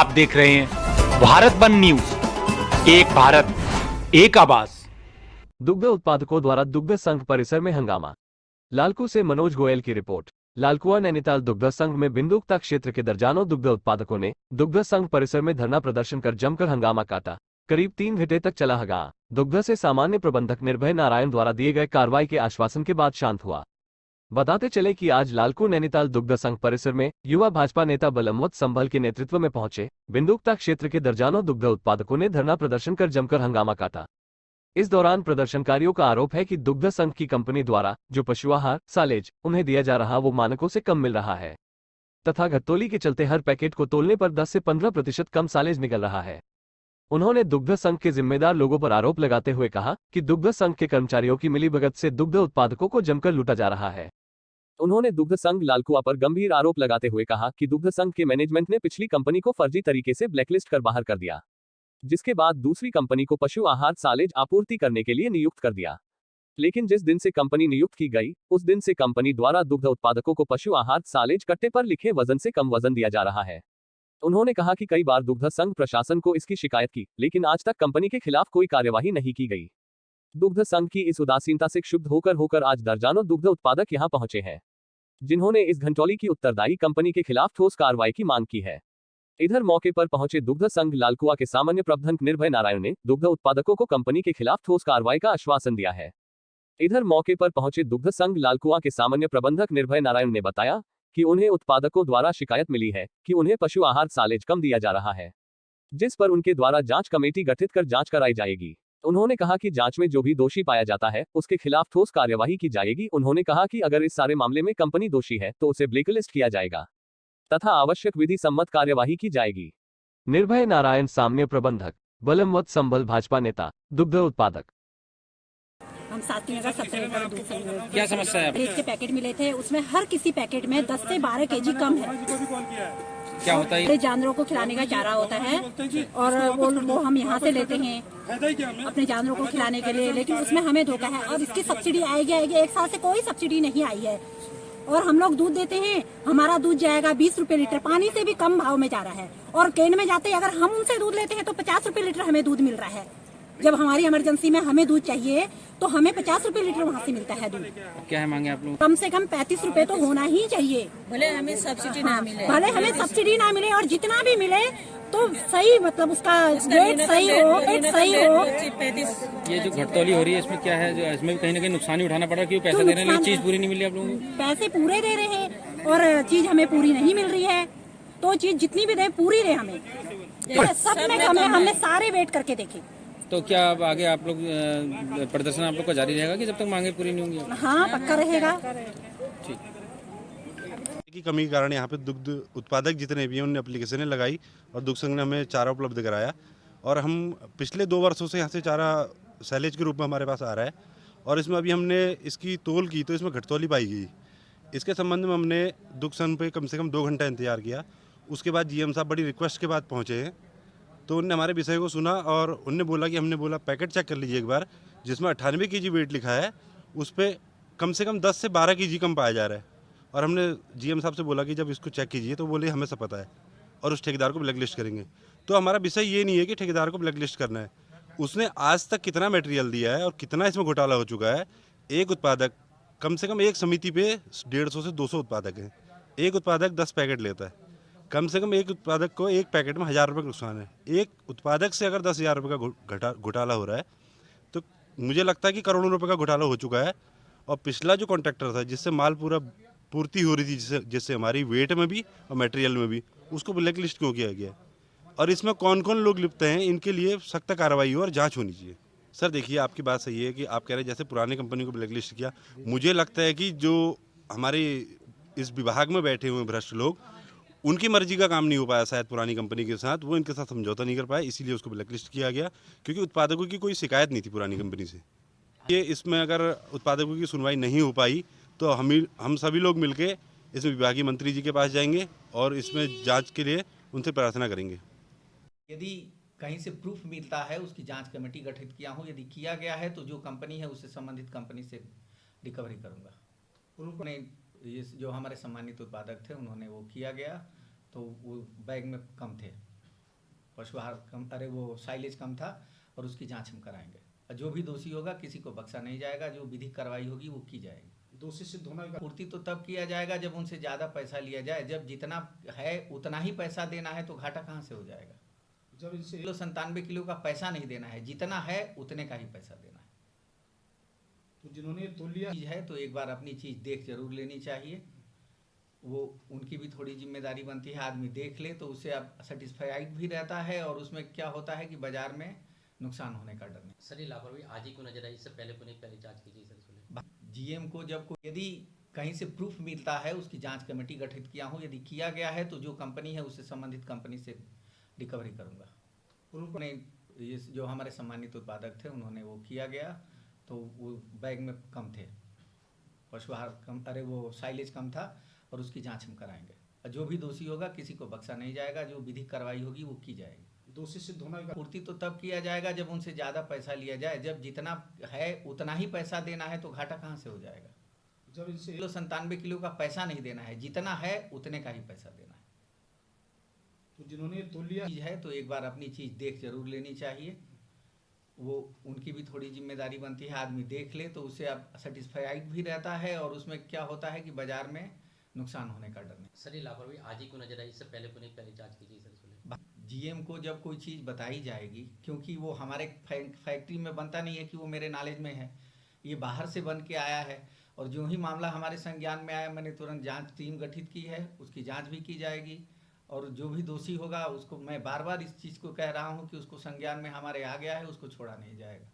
आप देख रहे हैं भारत वन न्यूज, एक भारत एक आवाज। दुग्ध उत्पादकों द्वारा दुग्ध संघ परिसर में हंगामा। लालकू से मनोज गोयल की रिपोर्ट। लालकुआ नैनीताल दुग्ध संघ में बिंदुकता क्षेत्र के दर्जनों दुग्ध उत्पादकों ने दुग्ध संघ परिसर में धरना प्रदर्शन कर जमकर हंगामा काटा। करीब 3 घंटे तक चला हंगामा। दुग्ध से सामान्य प्रबंधक निर्भय नारायण द्वारा दिए गए कार्रवाई के आश्वासन के बाद शांत हुआ। बताते चले कि आज लालकू नैनीताल दुग्ध संघ परिसर में युवा भाजपा नेता बलमवत संभल के नेतृत्व में पहुंचे बिंदुकता क्षेत्र के दर्जनों दुग्ध उत्पादकों ने धरना प्रदर्शन कर जमकर हंगामा काटा। इस दौरान प्रदर्शनकारियों का आरोप है कि दुग्ध संघ की कंपनी द्वारा जो पशु आहार सालेज उन्हें दिया जा रहा वो मानकों से कम मिल रहा है तथा घटतोली के चलते हर पैकेट को तोलने पर 10 से 15% कम सालेज निकल रहा है। उन्होंने दुग्ध संघ के जिम्मेदार लोगों पर आरोप लगाते हुए कहा कि दुग्ध संघ के कर्मचारियों की मिलीभगत से दुग्ध उत्पादकों को जमकर लूटा जा रहा है। उन्होंने दुग्ध संघ लालकुआ पर गंभीर आरोप लगाते हुए कहा कि दुग्ध संघ के मैनेजमेंट ने पिछली कंपनी को फर्जी तरीके से ब्लैकलिस्ट कर बाहर कर दिया, जिसके बाद दूसरी कंपनी को पशु आहार सालेज आपूर्ति करने के लिए नियुक्त कर दिया। लेकिन जिस दिन से कंपनी नियुक्त की गई उस दिन से कंपनी द्वारा दुग्ध उत्पादकों को पशु आहार सालेज कट्टे पर लिखे वजन से कम वजन दिया जा रहा है। उन्होंने कहा कि कई बार दुग्ध संघ प्रशासन को इसकी शिकायत की, लेकिन आज तक कंपनी के खिलाफ कोई कार्यवाही नहीं की गई। दुग्ध संघ की इस उदासीनता से क्षुब्ध होकर आज दर्जनों दुग्ध उत्पादक यहां पहुंचे हैं, जिन्होंने इस घंटोली की उत्तरदायी कंपनी के खिलाफ ठोस कार्रवाई की मांग की है। इधर मौके पर पहुंचे दुग्ध संघ लालकुआ के सामान्य प्रबंधक निर्भय नारायण ने दुग्ध उत्पादकों को कंपनी के खिलाफ ठोस कार्रवाई का आश्वासन दिया है। इधर मौके पर पहुंचे दुग्ध संघ लालकुआ के सामान्य प्रबंधक निर्भय नारायण ने बताया कि उन्हें उत्पादकों द्वारा शिकायत मिली है कि उन्हें पशु आहार सालेज कम दिया जा रहा है, जिस पर उनके द्वारा जांच कमेटी गठित कर जांच कराई जाएगी। उन्होंने कहा कि जांच में जो भी दोषी पाया जाता है उसके खिलाफ ठोस कार्यवाही की जाएगी। उन्होंने कहा कि अगर इस सारे मामले में कंपनी दोषी है तो उसे ब्लैकलिस्ट किया जाएगा तथा आवश्यक विधि सम्मत कार्यवाही की जाएगी। निर्भय नारायण सामान्य प्रबंधक, बलमवत संभल भाजपा नेता, दुग्ध उत्पादक। हम साथी नगर सबसे क्या समस्या है? रेत के पैकेट मिले थे, उसमें हर किसी पैकेट में 10 से 12 केजी कम है। क्या होता है? जानवरों को खिलाने का चारा होता है और वो हम यहाँ से लेते हैं अपने जानवरों को खिलाने के लिए, लेकिन उसमें हमें धोखा है। और इसकी सब्सिडी आएगी 1 साल से कोई सब्सिडी नहीं आई है और हम लोग दूध देते हैं, हमारा दूध जाएगा 20 रुपए लीटर, पानी से भी कम भाव में जा रहा है। और केन में जाते अगर हम उनसे दूध लेते हैं तो 50 रुपए लीटर हमें दूध मिल रहा है। जब हमारी इमरजेंसी में हमें दूध चाहिए तो हमें 50 रुपए लीटर वहाँ से मिलता है दूध। क्या है मांगे आप लोग? कम से कम 35 रुपए तो होना ही चाहिए, भले हमें सब्सिडी ना मिले, भले हमें सब्सिडी ना मिले और जितना भी मिले तो सही, मतलब उसका रेट सही हो, रेट सही हो। ये जो घटतौली हो रही है इसमें क्या है, जो इसमें भी कहीं ना कहीं नुकसान ही उठाना पड़ रहा है, क्योंकि पैसा दे रहे हैं चीज पूरी नहीं मिली आप लोगों को? पैसे पूरे दे रहे हैं और चीज हमें पूरी नहीं मिल रही है, तो चीज जितनी भी दे पूरी दे हमें। सब में कम है, हमने सारे वेट करके देखे। तो क्या अब आगे आप लोग प्रदर्शन आप लोग का जारी रहेगा कि जब तक मांगे पूरी नहीं होंगी? हाँ, पक्का रहेगा। ठीक। की कमी के कारण यहाँ पे दुग्ध उत्पादक जितने भी हैं उन्हें एप्लीकेशनें लगाई और दुग्ध संघ ने हमें चारा उपलब्ध कराया और हम पिछले 2 वर्षों से यहाँ से चारा सैलेज के रूप में हमारे पास आ रहा है और इसमें अभी हमने इसकी तोल की तो इसमें घटतौली पाई गई। इसके संबंध में हमने दुग्ध संघ पे कम से कम 2 घंटा इंतजार किया। उसके बाद जीएम साहब बड़ी रिक्वेस्ट के बाद पहुँचे हैं तो उनने हमारे विषय को सुना और उनने बोला कि हमने बोला पैकेट चेक कर लीजिए एक बार, जिसमें 98 केजी वेट लिखा है उस पर कम से कम 10 से 12 केजी कम पाया जा रहा है। और हमने जीएम साहब से बोला कि जब इसको चेक कीजिए तो बोले हमें सब पता है और उस ठेकेदार को ब्लैक लिस्ट करेंगे। तो हमारा विषय ये नहीं है कि ठेकेदार को ब्लैक लिस्ट करना है, उसने आज तक कितना मटेरियल दिया है और कितना इसमें घोटाला हो चुका है। एक उत्पादक कम से कम एक समिति पे 150 से 200 उत्पादक हैं, एक उत्पादक 10 पैकेट लेता है, कम से कम एक उत्पादक को एक पैकेट में 1000 रुपये का नुकसान है। एक उत्पादक से अगर 10,000 रुपये का घोटाला हो रहा है तो मुझे लगता है कि करोड़ों रुपए का घोटाला हो चुका है। और पिछला जो कॉन्ट्रैक्टर था जिससे माल पूरा पूर्ति हो रही थी, जिससे हमारी वेट में भी और मटेरियल में भी, उसको ब्लैक लिस्ट क्यों किया गया? और इसमें कौन कौन लोग लिप्त हैं, इनके लिए सख्त कार्रवाई हो और जाँच होनी चाहिए। सर देखिए, आपकी बात सही है कि आप कह रहे हैं जैसे पुरानी कंपनी को ब्लैक लिस्ट किया। मुझे लगता है कि जो हमारे इस विभाग में बैठे हुए भ्रष्ट लोग, उनकी मर्जी का काम नहीं हो पाया शायद पुरानी कंपनी के साथ, वो इनके साथ समझौता नहीं कर पाए, इसीलिए उसको ब्लैकलिस्ट किया गया, क्योंकि उत्पादकों की कोई शिकायत नहीं थी पुरानी कंपनी से। ये इसमें अगर उत्पादकों की सुनवाई नहीं हो पाई तो हम सभी लोग मिलके इसमें विभागीय मंत्री जी के पास जाएंगे और इसमें जांच के लिए उनसे प्रार्थना करेंगे। यदि कहीं से प्रूफ मिलता है उसकी जांच कमेटी गठित किया हूँ, यदि किया गया है तो जो कंपनी है उससे संबंधित कंपनी से रिकवरी करूँगा। उन्होंने ये जो हमारे सम्मानित उत्पादक थे उन्होंने वो किया गया तो वो बैग में कम थे, पशु आहार कम, अरे वो साइलेज कम था, और उसकी जांच हम कराएंगे। और जो भी दोषी होगा किसी को बख्शा नहीं जाएगा, जो विधिक कार्रवाई होगी वो की जाएगी। दोषी सिद्ध होना का पूर्ति तो तब किया जाएगा जब उनसे ज़्यादा पैसा लिया जाए। जब जितना है उतना ही पैसा देना है तो घाटा कहाँ से हो जाएगा। जब इनसे 97 किलो का पैसा नहीं देना है, जितना है उतने का ही पैसा देना है। तो जिन्होंने तोल लिया चीज़ है तो एक बार अपनी चीज़ देख जरूर लेनी चाहिए। वो उनकी भी थोड़ी जिम्मेदारी बनती है, आदमी देख ले तो उससे अब सेटिस्फाइड भी रहता है, और उसमें क्या होता है कि बाजार में नुकसान होने का डर नहीं। सर ये लापरवाही आज ही को नजर आई, इससे पहले को नहीं, पहले जांच कीजिए सर इसको। जीएम को जब कोई यदि कहीं से प्रूफ मिलता है उसकी जांच कमेटी गठित किया हूँ, यदि किया गया है तो जो कंपनी है उससे संबंधित कंपनी से रिकवरी करूँगा। उन्होंने ये जो हमारे सम्मानित उत्पादक थे उन्होंने वो किया गया, तो वो बैग में कम थे, पशु आहार कम, अरे वो साइलेज कम था, और उसकी जांच हम कराएंगे। और जो भी दोषी होगा किसी को बख्शा नहीं जाएगा, जो विधिक कार्रवाई होगी वो की जाएगी। दोषी सिद्ध होना का पूर्ति तो तब किया जाएगा जब उनसे ज़्यादा पैसा लिया जाए। जब जितना है उतना ही पैसा देना है तो घाटा कहाँ से हो जाएगा। जब इनसे 97 किलो का पैसा नहीं देना है, जितना है उतने का ही पैसा देना है। तो जिन्होंने तोल लिया चीज़ है तो एक बार अपनी चीज़ देख जरूर लेनी चाहिए। वो उनकी भी थोड़ी जिम्मेदारी बनती है, आदमी देख ले तो उससे अब सेटिस्फाइड भी रहता है, और उसमें क्या होता है कि बाजार में नुकसान होने का डर नहीं। सर ये लापरवाही आज ही को नजर आई, इससे पहले को नहीं, पहले जांच कीजिए सर इसको। जीएम को जब कोई चीज़ बताई जाएगी, क्योंकि वो हमारे फैक्ट्री में बनता नहीं है कि वो मेरे नॉलेज में है, ये बाहर से बन के आया है, और जो ही मामला हमारे संज्ञान में आया मैंने तुरंत जांच टीम गठित की है, उसकी जांच भी की जाएगी। और जो भी दोषी होगा उसको, मैं बार बार इस चीज़ को कह रहा हूँ कि उसको संज्ञान में हमारे आ गया है, उसको छोड़ा नहीं जाएगा।